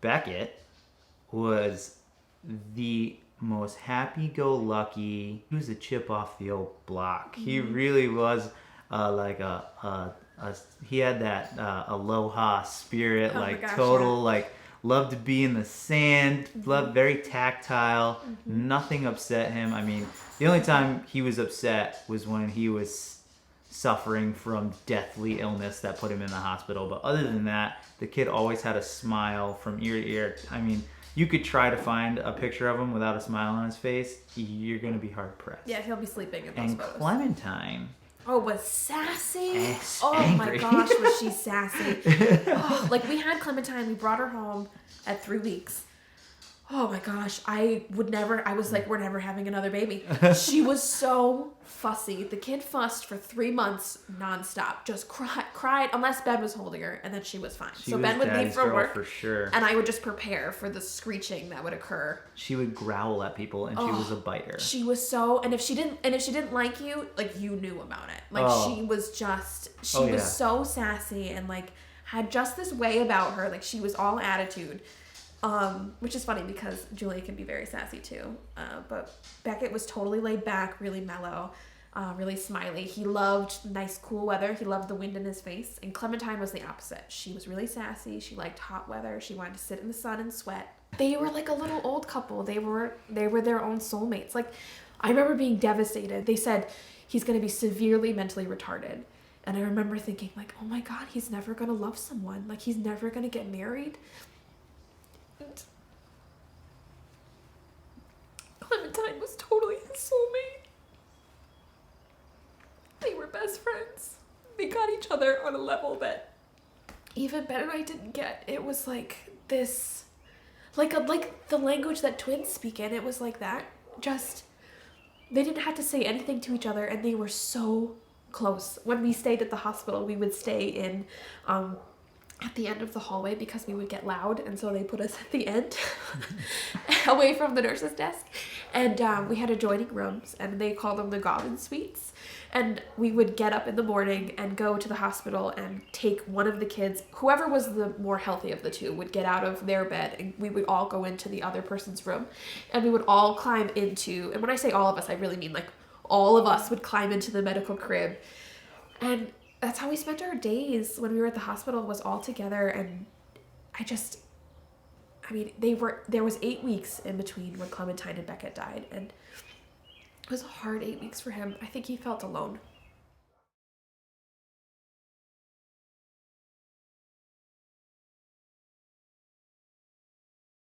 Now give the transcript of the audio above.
Beckett was the most happy-go-lucky. He was a chip off the old block. He really was like he had that aloha spirit, Oh like my gosh, total yeah. like loved to be in the sand, loved very tactile. Nothing upset him. I mean, the only time he was upset was when he was suffering from deathly illness that put him in the hospital. But other than that, the kid always had a smile from ear to ear. I mean, you could try to find a picture of him without a smile on his face. You're going to be hard pressed. Yeah, he'll be sleeping in those And photos. Clementine. Oh, was sassy. Angry. My gosh, was she sassy. Like we had Clementine, we brought her home at 3 weeks. Oh my gosh, I was like, we're never having another baby. She was so fussy. The kid fussed for 3 months nonstop. Just cried unless Ben was holding her, and then she was fine. She so was Ben would leave Daddy's for girl work, for sure. and I would just prepare for the screeching that would occur. She would growl at people, and she was a biter. She was so, and if she didn't like you, like you knew about it. Like she was so sassy and like had just this way about her. Like she was all attitude. Which is funny because Julia can be very sassy too. But Beckett was totally laid back, really mellow, really smiley. He loved nice, cool weather. He loved the wind in his face. And Clementine was the opposite. She was really sassy. She liked hot weather. She wanted to sit in the sun and sweat. They were like a little old couple. They were their own soulmates. Like, I remember being devastated. They said he's going to be severely mentally retarded. And I remember thinking like, oh my God, he's never going to love someone. Like, he's never going to get married. Clementine was totally his soulmate. They were best friends. They got each other on a level that even Ben and I didn't get. It was like this, like the language that twins speak in. It was like that. Just, they didn't have to say anything to each other, and they were so close. When we stayed at the hospital, we would stay in at the end of the hallway because we would get loud, and so they put us at the end away from the nurse's desk, and we had adjoining rooms, and they called them the Gauvin suites, and we would get up in the morning and go to the hospital and take one of the kids, whoever was the more healthy of the two would get out of their bed, and we would all go into the other person's room, and we would all climb into, and when I say all of us, I really mean like all of us would climb into the medical crib, and that's how we spent our days when we were at the hospital, was all together. And there was 8 weeks in between when Clementine and Beckett died, and it was a hard 8 weeks for him. I think he felt alone.